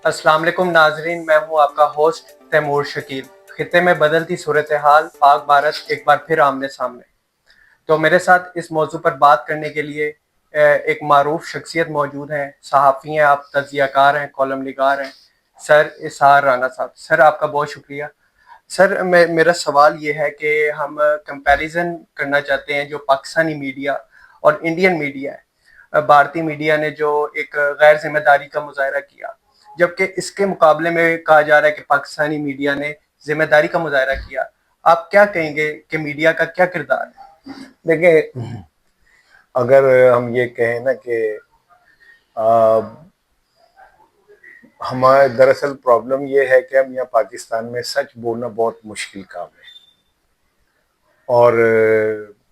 السلام علیکم ناظرین، میں ہوں آپ کا ہوسٹ تیمور شکیل۔ خطے میں بدلتی صورتحال، پاک بھارت ایک بار پھر آمنے سامنے۔ تو میرے ساتھ اس موضوع پر بات کرنے کے لیے ایک معروف شخصیت موجود ہیں، صحافی ہیں، آپ تجزیہ کار ہیں، کالم نگار ہیں، سر اسحار رانا صاحب۔ سر آپ کا بہت شکریہ۔ سر میرا سوال یہ ہے کہ ہم کمپیریزن کرنا چاہتے ہیں جو پاکستانی میڈیا اور انڈین میڈیا ہے۔ بھارتی میڈیا نے جو ایک غیر ذمہ داری کا مظاہرہ کیا، جبکہ اس کے مقابلے میں کہا جا رہا ہے کہ پاکستانی میڈیا نے ذمہ داری کا مظاہرہ کیا۔ آپ کیا کہیں گے کہ میڈیا کا کیا کردار ہے؟ دیکھیں، اگر ہم یہ کہیں نا کہ ہمارے دراصل پرابلم یہ ہے کہ ہم یہاں پاکستان میں سچ بولنا بہت مشکل کام ہے، اور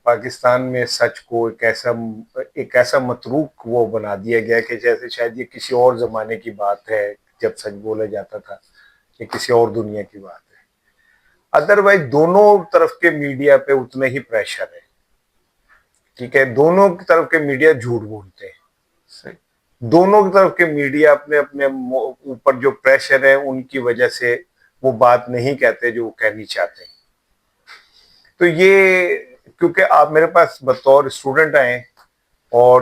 پاکستان میں سچ کو ایک ایسا متروک وہ بنا دیا گیا کہ جیسے شاید یہ کسی اور زمانے کی بات ہے جب سچ بولا جاتا تھا، یہ کسی اور دنیا کی بات ہے۔ ادروائز دونوں طرف کے میڈیا پہ اتنا ہی پریشر ہے، ٹھیک ہے؟ دونوں کی طرف کے میڈیا جھوٹ بولتے ہیں، صحیح۔ دونوں کی طرف کے میڈیا اپنے اپنے اوپر جو پریشر ہے ان کی وجہ سے وہ بات نہیں کہتے جو وہ کہنی چاہتے ہیں۔ تو یہ کیونکہ آپ میرے پاس بطور اسٹوڈنٹ آئے ہیں اور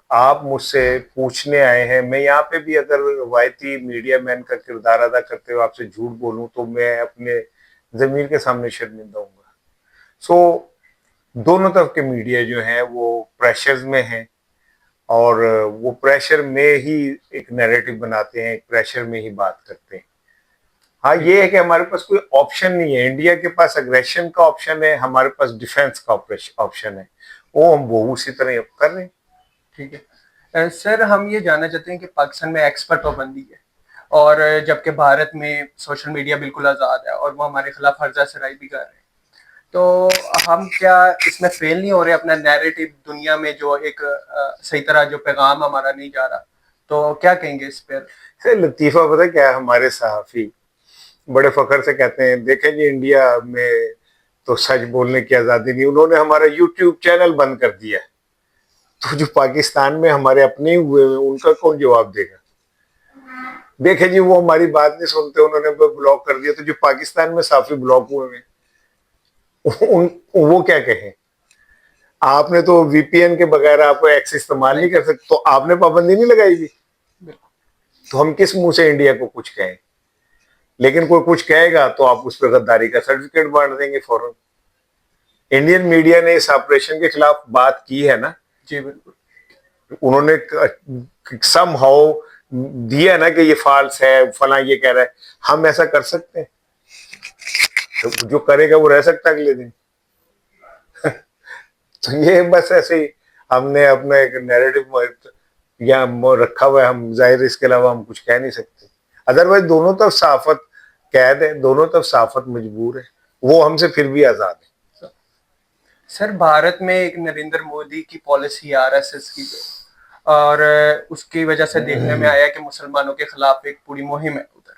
آپ مجھ سے پوچھنے آئے ہیں، میں یہاں پہ بھی اگر روایتی میڈیا مین کا کردار ادا کرتے ہوئے آپ سے جھوٹ بولوں تو میں اپنے ضمیر کے سامنے شرمندہ ہوں گا۔ سو دونوں طرف کے میڈیا جو ہیں وہ پریشرز میں ہیں، اور وہ پریشر میں ہی ایک نیریٹو بناتے ہیں، ایک پریشر میں ہی بات کرتے ہیں۔ ہاں یہ ہے کہ ہمارے پاس کوئی آپشن نہیں ہے، انڈیا کے پاس اگریشن کا آپشن ہے، ہمارے پاس ڈیفنس کا آپشن ہے، وہ اسی طرح کر رہے ہیں۔ ٹھیک ہے سر، ہم یہ جاننا چاہتے ہیں کہ پاکستان میں ایکس پر پابندی ہے، اور جبکہ بھارت میں سوشل میڈیا بالکل آزاد ہے اور وہ ہمارے خلاف حرزہ سرائی بھی کر رہے ہیں، تو ہم کیا اس میں فیل نہیں ہو رہے اپنا نیریٹو دنیا میں، جو ایک صحیح طرح جو پیغام ہمارا نہیں جا رہا؟ تو کیا کہیں گے اس پہ؟ سر لطیفہ پتہ کیا ہے، ہمارے صحافی بڑے فخر سے کہتے ہیں دیکھیں جی انڈیا میں تو سچ بولنے کی آزادی نہیں، انہوں نے ہمارا یوٹیوب چینل بند کر دیا ہے، تو جو پاکستان میں ہمارے اپنے ہوئے ان کا کون جواب دے گا؟ دیکھیں جی وہ ہماری بات نہیں سنتے، انہوں نے بلاک کر دیا، تو جو پاکستان میں صحافی بلاک ہوئے ہیں وہ کیا کہیں؟ آپ نے تو وی پی این کے بغیر آپ ایکس استعمال نہیں کر سکتے، تو آپ نے پابندی نہیں لگائی دی، تو ہم کس منہ سے انڈیا کو کچھ کہیں؟ لیکن کوئی کچھ کہے گا تو آپ اس پہ غداری کا سرٹیفکیٹ بانٹ دیں گے فوراً۔ انڈین میڈیا نے اس آپریشن کے خلاف بات کی ہے نا، جی بالکل۔ انہوں نے سم ہاؤ دیا نا کہ یہ فالس ہے، فلاں یہ کہہ رہا ہے، ہم ایسا کر سکتے ہیں؟ جو کرے گا وہ رہ سکتا ہے اگلے دن۔ تو یہ بس ایسے ہی ہم نے اپنا ایک نیریٹو یا رکھا ہوا ہے، ہم ظاہر اس کے علاوہ ہم کچھ کہہ نہیں سکتے۔ ادروائز دونوں طرف صحافت قید ہے، دونوں طرف صحافت مجبور ہے، وہ ہم سے پھر بھی آزاد ہے۔ سر بھارت میں ایک نریندر مودی کی پالیسی آر ایس ایس کی، اور اس کی وجہ سے دیکھنے میں آیا کہ مسلمانوں کے خلاف ایک پوری مہم ہے ادھر،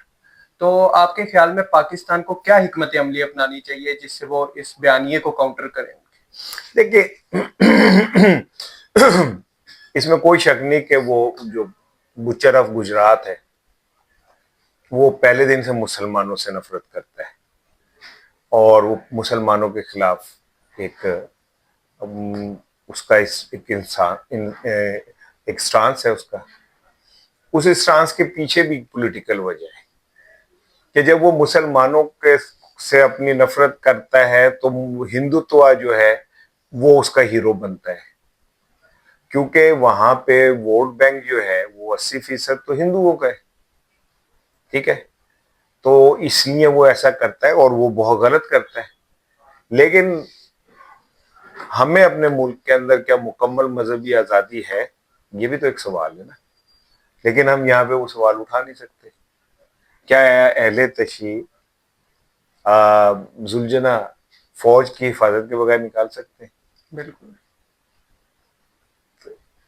تو آپ کے خیال میں پاکستان کو کیا حکمت عملی اپنانی چاہیے جس سے وہ اس بیانیے کو کاؤنٹر کریں؟ دیکھیے اس میں کوئی شک نہیں کہ وہ جو بچر آف گجرات ہے وہ پہلے دن سے مسلمانوں سے نفرت کرتا ہے، اور وہ مسلمانوں کے خلاف ایک اس کا ایک سٹانس ہے، اس سٹانس کے پیچھے بھی پولیٹیکل وجہ ہے کہ جب وہ مسلمانوں کے سے اپنی نفرت کرتا ہے تو ہندوتوا جو ہے وہ اس کا ہیرو بنتا ہے، کیونکہ وہاں پہ ووٹ بینک جو ہے وہ 80% تو ہندوؤں کا ہے، ٹھیک ہے؟ تو اس لیے وہ ایسا کرتا ہے، اور وہ بہت غلط کرتا ہے۔ لیکن ہمیں اپنے ملک کے اندر کیا مکمل مذہبی آزادی ہے؟ یہ بھی تو ایک سوال ہے نا، لیکن ہم یہاں پہ وہ سوال اٹھا نہیں سکتے۔ کیا اہل تشیع زلجنا فوج کی حفاظت کے بغیر نکال سکتے ہیں؟ بالکل۔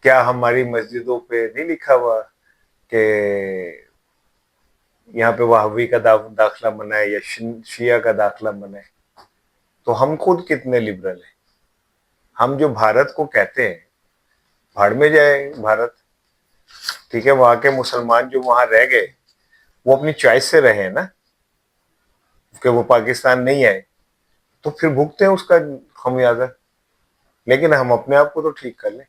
کیا ہماری مسجدوں پہ نہیں لکھا ہوا کہ یہاں پہ وہابی کا داخلہ منع ہے یا شیعہ کا داخلہ منع ہے؟ تو ہم خود کتنے لبرل ہیں؟ ہم جو بھارت کو کہتے ہیں، بھاڑ میں جائے بھارت، ٹھیک ہے؟ وہاں کے مسلمان جو وہاں رہ گئے وہ اپنی چوائس سے رہے نا کہ وہ پاکستان نہیں آئے, تو پھر بھگتے ہیں اس کا خمیازہ, لیکن ہم اپنے آپ کو تو ٹھیک کر لیں.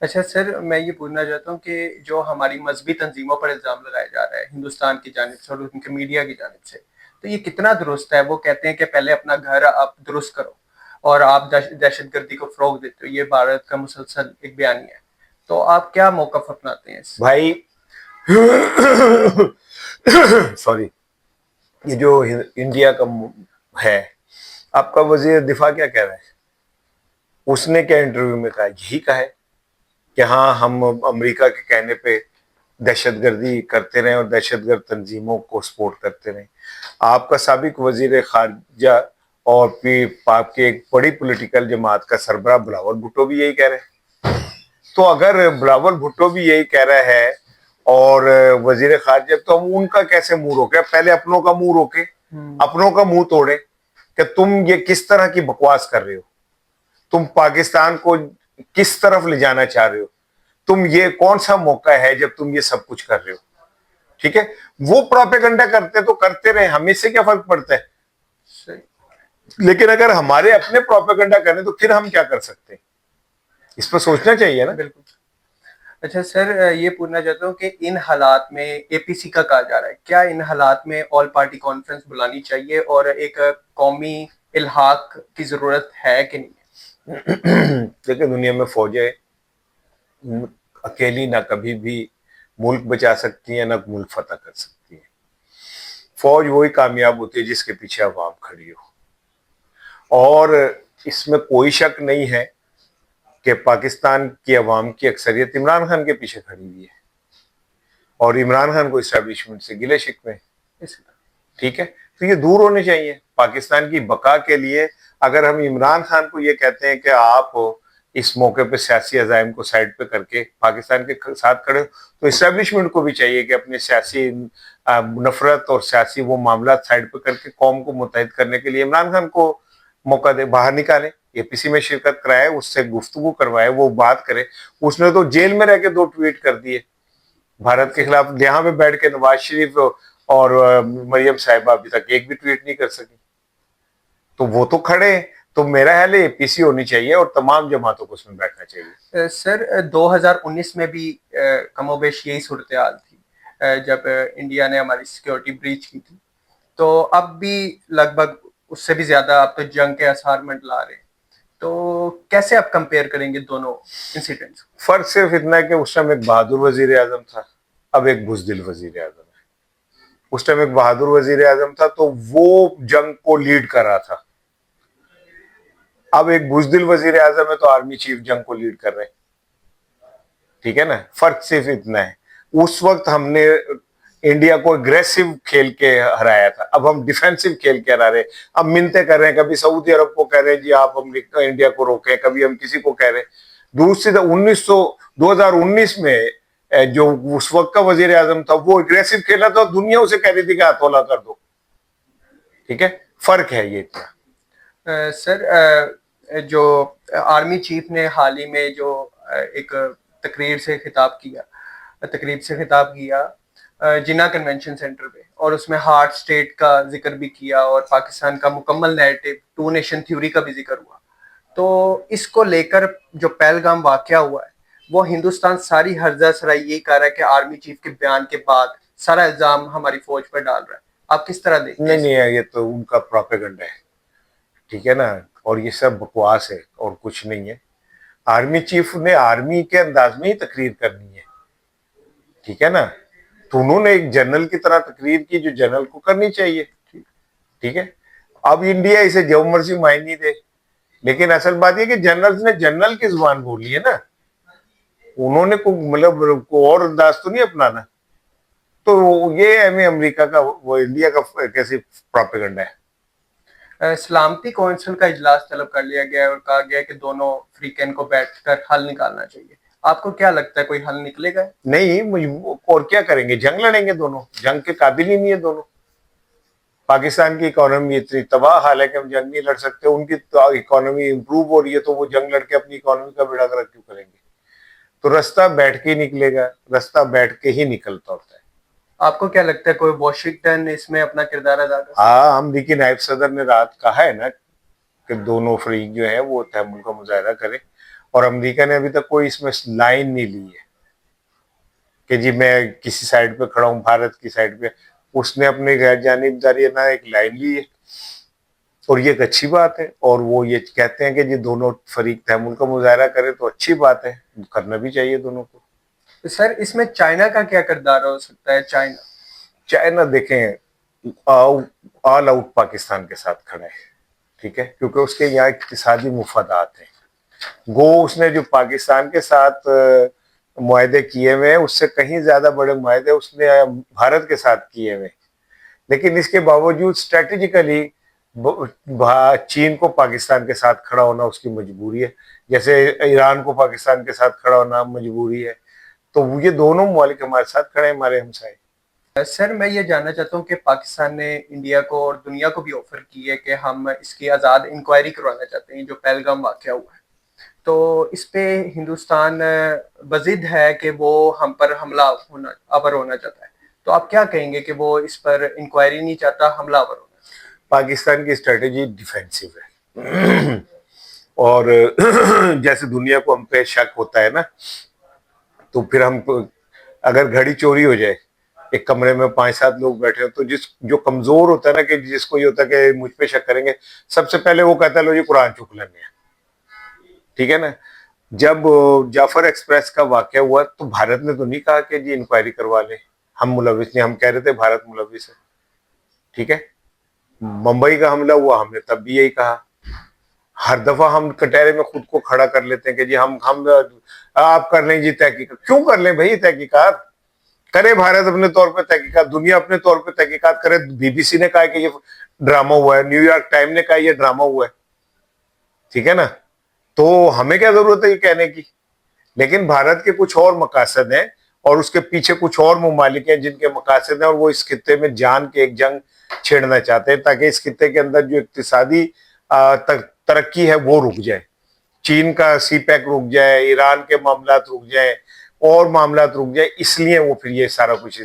اچھا سر, میں یہ پوچھنا چاہتا ہوں کہ جو ہماری مذہبی تنظیموں پر الزام لگایا جا رہا ہے ہندوستان کی جانب سے اور ان کے میڈیا کی جانب سے, تو یہ کتنا درست ہے؟ وہ کہتے ہیں کہ پہلے اپنا گھر آپ درست کرو اور آپ دہشت گردی کو فروغ دیتے ہو, یہ بھارت کا مسلسل ایک بیانیہ ہے, تو آپ کیا موقف اپناتے ہیں اس؟ بھائی سوری, یہ جو انڈیا کا ہے, آپ کا وزیر دفاع کیا کہہ رہا ہے؟ اس نے کیا انٹرویو میں کہا؟ یہی کہا ہے کہ ہاں ہم امریکہ کے کہنے پہ دہشت گردی کرتے رہے اور دہشت گرد تنظیموں کو سپورٹ کرتے رہے. آپ کا سابق وزیر خارجہ اور پھر آپ کے ایک بڑی پولیٹیکل جماعت کا سربراہ بلاول بھٹو بھی یہی کہہ رہے ہیں. تو اگر بلاول بھٹو بھی یہی کہہ رہا ہے اور وزیر خارجہ, تو ہم ان کا کیسے منہ روکے؟ پہلے اپنوں کا منہ روکے, اپنوں کا منہ توڑے کہ تم یہ کس طرح کی بکواس کر رہے ہو, تم پاکستان کو کس طرف لے جانا چاہ رہے ہو, تم یہ کون سا موقع ہے جب تم یہ سب کچھ کر رہے ہو. ٹھیک ہے, وہ پروپیگنڈا کرتے تو کرتے رہے, ہمیں سے کیا فرق پڑتا ہے؟ لیکن اگر ہمارے اپنے پروپیگنڈا کریں تو پھر ہم کیا کر سکتے ہیں؟ اس پر سوچنا چاہیے نا. بالکل. اچھا سر, یہ پوچھنا چاہتا ہوں کہ ان حالات میں اے پی سی کا کہا جا رہا ہے, کیا ان حالات میں آل پارٹی کانفرنس بلانی چاہیے اور ایک قومی الحاق کی ضرورت ہے کہ نہیں؟ دیکھیں, دنیا میں فوجیں اکیلی نہ کبھی بھی ملک بچا سکتی ہیں نہ ملک فتح کر سکتی ہیں. فوج وہی کامیاب ہوتی ہے جس کے پیچھے عوام کھڑی ہو, اور اس میں کوئی شک نہیں ہے کہ پاکستان کی عوام کی اکثریت عمران خان کے پیچھے کھڑی ہوئی ہے, اور عمران خان کو اسٹیبلشمنٹ سے گلے شکوے ہیں. ٹھیک ہے, تو یہ دور ہونے چاہیے پاکستان کی بقا کے لیے. اگر ہم عمران خان کو یہ کہتے ہیں کہ آپ اس موقع پہ سیاسی عزائم کو سائڈ پہ کر کے پاکستان کے ساتھ کھڑے ہو, تو اسٹیبلشمنٹ کو بھی چاہیے کہ اپنے سیاسی نفرت اور سیاسی وہ معاملات سائڈ پہ کر کے قوم کو متحد کرنے کے لیے عمران خان کو موقع دے, باہر نکالے, اے پی سی میں شرکت کرائے, اس سے گفتگو کروائے, وہ بات کرے. اس نے تو جیل میں رہ کے 2 ٹویٹ کر دیے بھارت کے خلاف, یہاں پہ بیٹھ کے نواز شریف اور مریم صاحبہ ابھی تک ایک بھی ٹویٹ نہیں کر سکی. تو وہ تو کھڑے, تو میرا خیال ہے اے پی سی ہونی چاہیے اور تمام جماعتوں کو اس میں بیٹھنا چاہیے. سر 2019 میں بھی کم و بیش یہی صورتحال تھی جب انڈیا نے ہماری سیکیورٹی بریچ کی تھی, تو اب بھی لگ بھگ اس سے بھی زیادہ آپ تو جنگ کے آثار منڈلا رہے ہیں, تو کیسے آپ کمپیئر کریں گے دونوں انسیڈنٹس؟ فرق صرف اتنا ہے کہ اس ٹائم ایک بہادر وزیر اعظم تھا, اب ایک بزدل وزیر اعظم ہے. اس ٹائم ایک بہادر وزیر اعظم تھا تو وہ جنگ کو لیڈ کر رہا تھا, اب ایک بزدل وزیر اعظم ہے تو آرمی چیف جنگ کو لیڈ کر رہے ہیں. ٹھیک ہے نا, فرق صرف اتنا ہے. اس وقت ہم نے انڈیا کو اگریسو کھیل کے ہرایا تھا, اب ہم ڈیفینسو کھیل کے ہرا رہے ہیں. اب منتیں کر رہے ہیں, کبھی سعودی عرب کو کہہ رہے ہیں جی آپ انڈیا کو روکیں, کبھی ہم کسی کو کہہ رہے ہیں. دوسری 2019 میں جو اس وقت کا وزیر اعظم تھا وہ اگریسو کھیلا تھا, دنیا اسے کہہ رہی تھی کہ ہتھولا کر دو. ٹھیک ہے, فرق ہے یہ اتنا. سر جو آرمی چیف نے حال ہی میں جو ایک تقریب سے خطاب کیا جنا کنونشن سینٹر پہ, اور اس میں ہارٹ سٹیٹ کا ذکر بھی کیا اور پاکستان کا مکمل نیریٹو 2 نیشن تھیوری کا بھی ذکر ہوا, تو اس کو لے کر جو پہلگام واقعہ ہوا ہے وہ ہندوستان ساری ہرزہ سرائی یہی کہہ رہا ہے کہ آرمی چیف کے بیان کے بعد سارا الزام ہماری فوج پر ڈال رہا ہے. آپ کس طرح دیکھتے ہیں؟ نہیں, یہ تو ان کا پروپیگنڈا ہے. ٹھیک ہے نا, اور یہ سب بکواس ہے اور کچھ نہیں ہے. آرمی چیف نے آرمی کے انداز میں ہی تقریر کرنی ہے. ٹھیک ہے نا, تو انہوں نے ایک جنرل کی طرح تقریر کی جو جنرل کو کرنی چاہیے. ٹھیک ہے, اب انڈیا اسے جو مرضی معنی دے, لیکن اصل بات یہ کہ جنرل نے جنرل کی زبان بولی ہے نا, انہوں نے مطلب کو اور انداز تو نہیں اپنانا. تو یہ ہمیں امریکہ کا وہ انڈیا کا کیسی پروپیگنڈا ہے. سلامتی کونسل کا اجلاس طلب کر لیا گیا ہے اور کہا گیا ہے کہ دونوں فریقین کو بیٹھ کر حل نکالنا چاہیے. آپ کو کیا لگتا ہے کوئی حل نکلے گا؟ نہیں, اور کیا کریں گے, جنگ لڑیں گے. دونوں جنگ کے قابل ہی نہیں ہے دونوں. پاکستان کی اکانومی اتنی تباہ حال ہے کہ ہم جنگ نہیں لڑ سکتے. ان کی اکانومی امپروو ہو رہی ہے تو وہ جنگ لڑ کے اپنی اکانومی کا بیڑا گرک کیوں کریں گے. تو رستہ بیٹھ کے ہی نکلے گا, رستہ بیٹھ کے ہی نکلتا ہوتا ہے. آپ کو کیا لگتا ہے کوئی واشنگٹن اس میں اپنا کردار ادا کر سکتا ہاں، امریکی نائب صدر نے رات کہا ہے نا کہ دونوں فریق جو ہیں وہ تحمل کا مظاہرہ کریں، اور امریکہ نے ابھی تک کوئی اس میں لائن نہیں لی ہے کہ جی میں کسی سائڈ پہ کھڑا ہوں، بھارت کی سائڈ پہ. اس نے اپنی غیر جانبداریانہ ایک لائن لی ہے، اور یہ ایک اچھی بات ہے. اور وہ یہ کہتے ہیں کہ جی دونوں فریق تحمل کا مظاہرہ کرے تو اچھی بات ہے، کرنا بھی چاہیے دونوں کو. ہے؟ سر اس میں چائنا کا کیا کردار ہو سکتا ہے؟ چائنا دیکھیں آل آؤٹ پاکستان کے ساتھ کھڑا ہے، ٹھیک ہے، کیونکہ اس کے یہاں اقتصادی مفادات ہیں. گو اس نے جو پاکستان کے ساتھ معاہدے کیے ہوئے ہیں اس سے کہیں زیادہ بڑے معاہدے اس نے بھارت کے ساتھ کیے ہوئے، لیکن اس کے باوجود اسٹریٹجیکلی چین کو پاکستان کے ساتھ کھڑا ہونا اس کی مجبوری ہے، جیسے ایران کو پاکستان کے ساتھ کھڑا ہونا مجبوری ہے. تو یہ دونوں ممالک ہمارے ساتھ کھڑے ہیں، ہمارے ہمسائے. سر میں یہ جاننا چاہتا ہوں کہ پاکستان نے انڈیا کو اور دنیا کو بھی آفر کی ہے کہ ہم اس کی آزاد انکوائری کروانا چاہتے ہیں جو پہلگام واقعہ ہوا ہے، تو اس پہ ہندوستان بضد ہے کہ وہ ہم پر حملہ آور ہونا چاہتا ہے، تو آپ کیا کہیں گے کہ وہ اس پر انکوائری نہیں چاہتا، حملہ آور ہونا؟ پاکستان کی اسٹریٹجی ڈیفینسو ہے، اور جیسے دنیا کو ہم پہ شک ہوتا ہے نا، تو پھر ہم اگر گھڑی چوری ہو جائے، ایک کمرے میں 5-7 لوگ بیٹھے ہو، تو جو کمزور ہوتا ہے نا، کہ جس کو یہ ہوتا ہے کہ مجھ پہ شک کریں گے، سب سے پہلے وہ کہتا ہے لو جی قرآن چک لینے ہیں، ٹھیک ہے نا. جب جعفر ایکسپریس کا واقعہ ہوا تو بھارت نے تو نہیں کہا کہ جی انکوائری کروا لیں، ہم ملوث نہیں، ہم کہہ رہے تھے بھارت ملوث ہے، ٹھیک ہے. ممبئی کا حملہ ہوا، ہم نے تب بھی یہی کہا. ہر دفعہ ہم کٹہرے میں خود کو کھڑا کر لیتے ہیں کہ جی ہم آپ کر لیں جی تحقیقات. کیوں کر لیں بھائی تحقیقات؟ کرے بھارت اپنے طور پہ تحقیقات، دنیا اپنے طور پہ تحقیقات کرے. بی بی سی نے کہا کہ یہ ڈرامہ ہوا ہے، نیو یارک ٹائم نے کہا یہ ڈرامہ ہوا ہے، ٹھیک ہے نا. تو ہمیں کیا ضرورت ہے یہ کہنے کی؟ لیکن بھارت کے کچھ اور مقاصد ہیں، اور اس کے پیچھے کچھ اور ممالک ہیں جن کے مقاصد ہیں، اور وہ اس خطے میں جان کے ایک جنگ چھیڑنا چاہتے ہیں تاکہ اس خطے کے اندر جو اقتصادی ترقی ہے وہ رک جائے. چین کا سی پیک رک جائے، ایران کے معاملات رک جائیں، اور معاملات رک جائے، اس لیے وہ پھر یہ سارا کچھ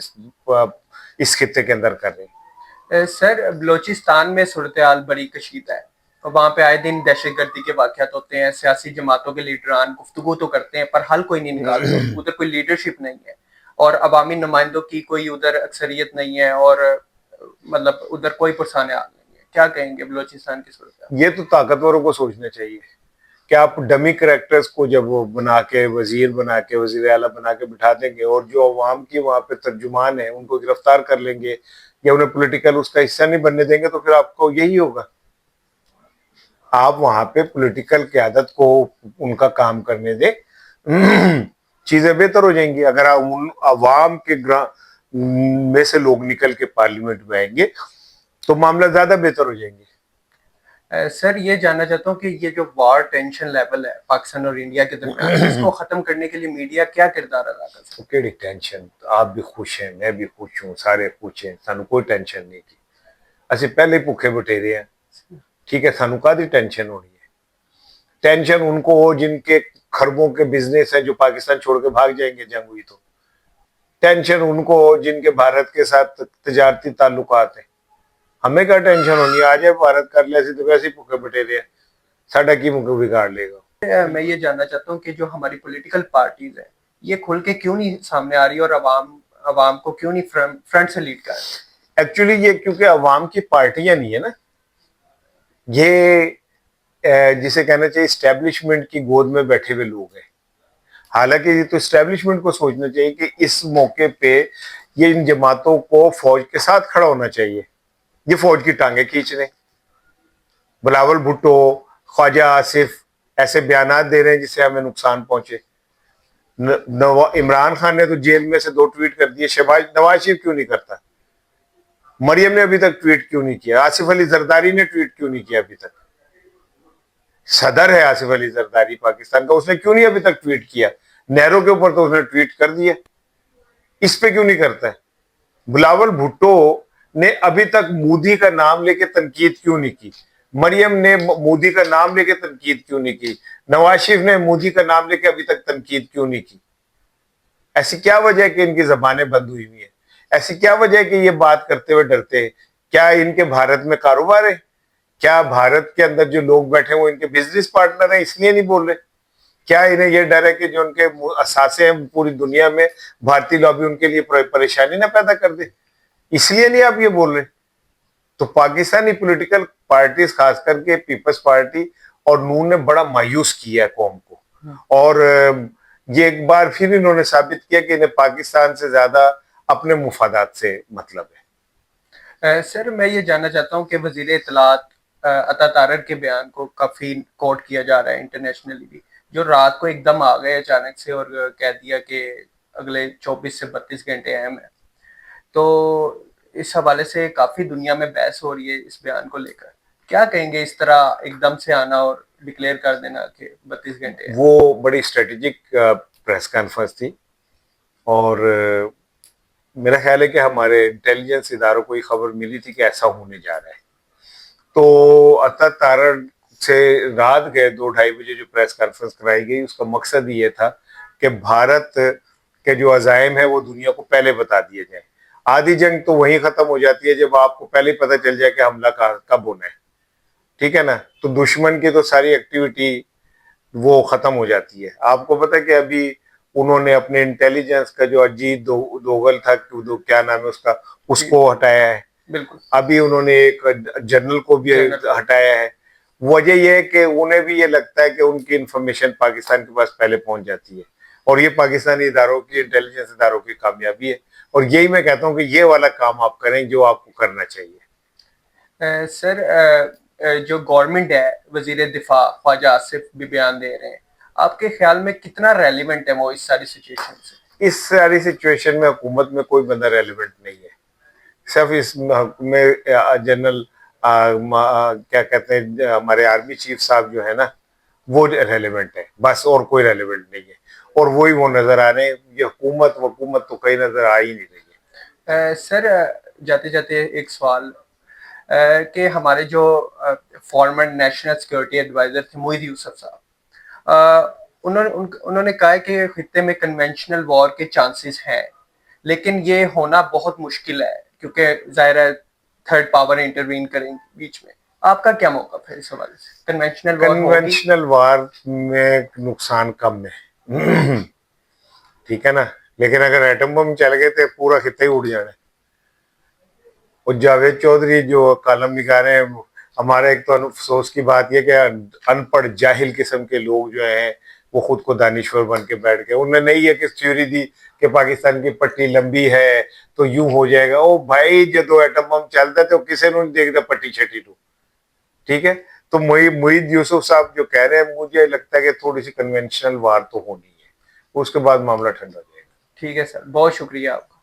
اس خطے کے اندر کر رہے ہیں. سر بلوچستان میں صورتحال بڑی کشیدہ ہے، وہاں پہ آئے دن دہشت گردی کے واقعات ہوتے ہیں، سیاسی جماعتوں کے لیڈران گفتگو تو کرتے ہیں پر حل کوئی نہیں نکالتے، ادھر کوئی لیڈرشپ نہیں ہے، اور عوامی نمائندوں کی کوئی ادھر اکثریت نہیں ہے، اور مطلب ادھر کوئی پرسان حال نہیں ہے. کیا کہیں گے بلوچستان کی صورتحال؟ یہ تو طاقتوروں کو سوچنا چاہیے کہ آپ ڈمی کریکٹرز کو جب وہ بنا کے وزیر اعلیٰ بنا کے بٹھا دیں گے، اور جو عوام کی وہاں پہ ترجمان ہیں ان کو گرفتار کر لیں گے یا انہیں پولیٹیکل اس کا حصہ نہیں بننے دیں گے، تو پھر آپ کو یہی ہوگا. آپ وہاں پہ پولیٹیکل قیادت کو ان کا کام کرنے دیں، چیزیں بہتر ہو جائیں گی. اگر ان عوام کے میں سے لوگ نکل کے پارلیمنٹ میں آئیں گے تو معاملہ زیادہ بہتر ہو جائیں گے. سر یہ جاننا چاہتا ہوں کہ یہ جو وار ٹینشن لیول ہے پاکستان اور انڈیا کے درمیان، اس کو ختم کرنے کے لیے میڈیا کیا کردار ادا کر سکتا ہے؟ کیڑی ٹینشن؟ آپ بھی خوش ہیں، میں بھی خوش ہوں، سارے خوش ہیں، سانو کوئی ٹینشن نہیں کی. اسی پہلے بھوکے بٹیرے ہیں، ٹھیک ہے، سانو کادی ٹینشن ہونی ہے؟ ٹینشن ان کو ہو جن کے خربوں کے بزنس ہیں جو پاکستان چھوڑ کے بھاگ جائیں گے جنگ ہوئی تو. ٹینشن ان کو ہو جن کے بھارت کے ساتھ تجارتی تعلقات ہیں. ہمیں کیا ٹینشن ہونی ہے؟ آ جائے بھارت کر لے، تو ویسے ہی بھوکے بٹیرے ہیں، ساڈا کی منہ بگاڑ لے گا. میں یہ جاننا چاہتا ہوں کہ جو ہماری پولیٹیکل پارٹیز ہیں یہ کھل کے کیوں نہیں سامنے آ رہی اور عوام کو کیوں نہیں فرنٹ سے لیڈ کر رہی؟ ایکچولی یہ کیونکہ عوام کی پارٹیاں نہیں ہے نا، یہ جسے کہنا چاہیے اسٹیبلشمنٹ کی گود میں بیٹھے ہوئے لوگ ہیں. حالانکہ یہ تو اسٹیبلشمنٹ کو سوچنا چاہیے کہ اس موقع پہ یہ ان جماعتوں کو فوج کے ساتھ کھڑا ہونا چاہیے. یہ فوج کی ٹانگیں کھینچ رہے ہیں. بلاول بھٹو، خواجہ آصف ایسے بیانات دے رہے ہیں جس سے ہمیں نقصان پہنچے. عمران خان نے تو جیل میں سے 2 ٹویٹ کر دیے، نواز شریف کیوں نہیں کرتا؟ مریم نے ابھی تک ٹویٹ کیوں نہیں کیا؟ آصف علی زرداری نے ٹویٹ کیوں نہیں کیا ابھی تک؟ صدر ہے آصف علی زرداری پاکستان کا، اس نے کیوں نہیں ابھی تک ٹویٹ کیا؟ نہرو کے اوپر تو اس نے ٹویٹ کر دیا، اس پہ کیوں نہیں کرتا ہے؟ بلاول بھٹو نے ابھی تک مودی کا نام لے کے تنقید کیوں نہیں کی؟ مریم نے مودی کا نام لے کے تنقید کیوں نہیں کی؟ نواز شریف نے مودی کا نام لے کے ابھی تک تنقید کیوں نہیں کی؟ ایسی کیا وجہ ہے کہ ان کی زبانیں بند ہوئی ہوئی ہیں؟ ایسی کیا وجہ ہے کہ یہ بات کرتے ہوئے ڈرتے ہیں؟ کیا ان کے بھارت میں کاروبار ہے؟ کیا بھارت کے اندر جو لوگ بیٹھے ہیں وہ ان کے بزنس پارٹنر ہیں اس لیے نہیں بول رہے؟ کیا انہیں یہ ڈر ہے کہ جو ان کے اثاثے ہیں پوری دنیا میں بھارتی لابی ان کے لیے پریشانی نہ پیدا کر دے، اس لیے نہیں آپ یہ بول رہے؟ تو پاکستانی پولیٹیکل پارٹیز خاص کر کے پیپلز پارٹی اور نون نے بڑا مایوس کیا ہے قوم کو، اور یہ ایک بار پھر انہوں نے ثابت کیا کہ انہیں پاکستان سے زیادہ اپنے مفادات سے مطلب ہے۔ سر میں یہ جاننا چاہتا ہوں کہ وزیر اطلاعات عطا تارڑ کے بیان کو کافی کوٹ کیا جا رہا ہے انٹرنیشنلی بھی، جو رات کو ایک دم آ گئے اچانک سے اور کہہ دیا کہ اگلے 24 سے 32 گھنٹے اہم ہیں، تو اس حوالے سے کافی دنیا میں بحث ہو رہی ہے اس بیان کو لے کر، کیا کہیں گے اس طرح ایک دم سے آنا اور ڈکلیئر کر دینا کہ 32 گھنٹے ہیں؟ وہ بڑی اسٹریٹجک پریس کانفرنس تھی، اور میرا خیال ہے کہ ہمارے انٹیلیجنس اداروں کو یہ خبر ملی تھی کہ ایسا ہونے جا رہا ہے، تو عطا تارڑ سے رات گئے 2-2:30 بجے جو پریس کانفرنس کرائی گئی، اس کا مقصد یہ تھا کہ بھارت کے جو عزائم ہیں وہ دنیا کو پہلے بتا دیے جائیں۔ آدھی جنگ تو وہیں ختم ہو جاتی ہے جب آپ کو پہلے ہی پتہ چل جائے کہ حملہ کب ہونا ہے، ٹھیک ہے نا؟ تو دشمن کی تو ساری ایکٹیویٹی وہ ختم ہو جاتی ہے۔ آپ کو پتہ کہ ابھی انہوں نے اپنے انٹیلیجنس کا جو اجیت دوگل تھا، کیا نام ہے اس کا، اس کو ہٹایا ہے، بالکل، ابھی انہوں نے ایک جنرل کو بھی ہٹایا ہے۔ وجہ یہ ہے کہ انہیں بھی یہ لگتا ہے کہ ان کی انفارمیشن پاکستان کے پاس پہلے پہنچ جاتی ہے، اور یہ پاکستانی اداروں کی، انٹیلیجنس اداروں کی کامیابی ہے، اور یہی میں کہتا ہوں کہ یہ والا کام آپ کریں جو آپ کو کرنا چاہیے۔ سر جو گورنمنٹ ہے، وزیر دفاع خواجہ آصف بھی بیان دے رہے ہیں، آپ کے خیال میں کتنا ریلیونٹ ہے وہ اس ساری سچویشن سے؟ اس ساری سچویشن میں حکومت میں کوئی بندہ ریلیونٹ نہیں ہے، صرف اس میں جنرل کیا کہتے ہیں ہمارے آرمی چیف صاحب جو ہے نا وہ ریلیونٹ ہے، بس، اور کوئی ریلیونٹ نہیں ہے، اور وہی وہ نظر آ رہے ہیں۔ یہ حکومت تو کہیں نظر آ ہی نہیں رہی ہے۔ سر جاتے جاتے ایک سوال کہ ہمارے جو فارمر نیشنل سیکورٹی ایڈوائزر تھے محی یوسف صاحب، انہوں نے کہا کہ خطے میں کنونشنل وار کے چانسز ہیں، لیکن یہ ہونا بہت مشکل ہے کیونکہ ظاہر ہے تھرڈ پاور انٹروین کریں بیچ میں۔ آپ کا کیا موقف ہے اس حوالے سے؟ کنونشنل وار میں نقصان کم ہے، ٹھیک ہے نا، لیکن اگر ایٹم بم چل گئے تو پورا خطہ ہی اڑ جانا ہے۔ اور جاوید چودھری جو کالم نگار ہیں، ہمارا ایک تو افسوس کی بات یہ کہ ان پڑھ جاہل قسم کے لوگ جو ہیں وہ خود کو دانشور بن کے بیٹھ گئے، انہوں نے یہ کس تھیوری دی کہ پاکستان کی پٹی لمبی ہے تو یوں ہو جائے گا۔ او بھائی جب ایٹم بم چلتا ہے تو کسی نے نہیں دیکھتا پٹی چھٹی تو، ٹھیک ہے؟ تو محی یوسف صاحب جو کہہ رہے ہیں، مجھے لگتا ہے کہ تھوڑی سی کنونشنل وار تو ہونی ہے، اس کے بعد معاملہ ٹھنڈا ہو جائے گا۔ ٹھیک ہے سر، بہت شکریہ آپ کا۔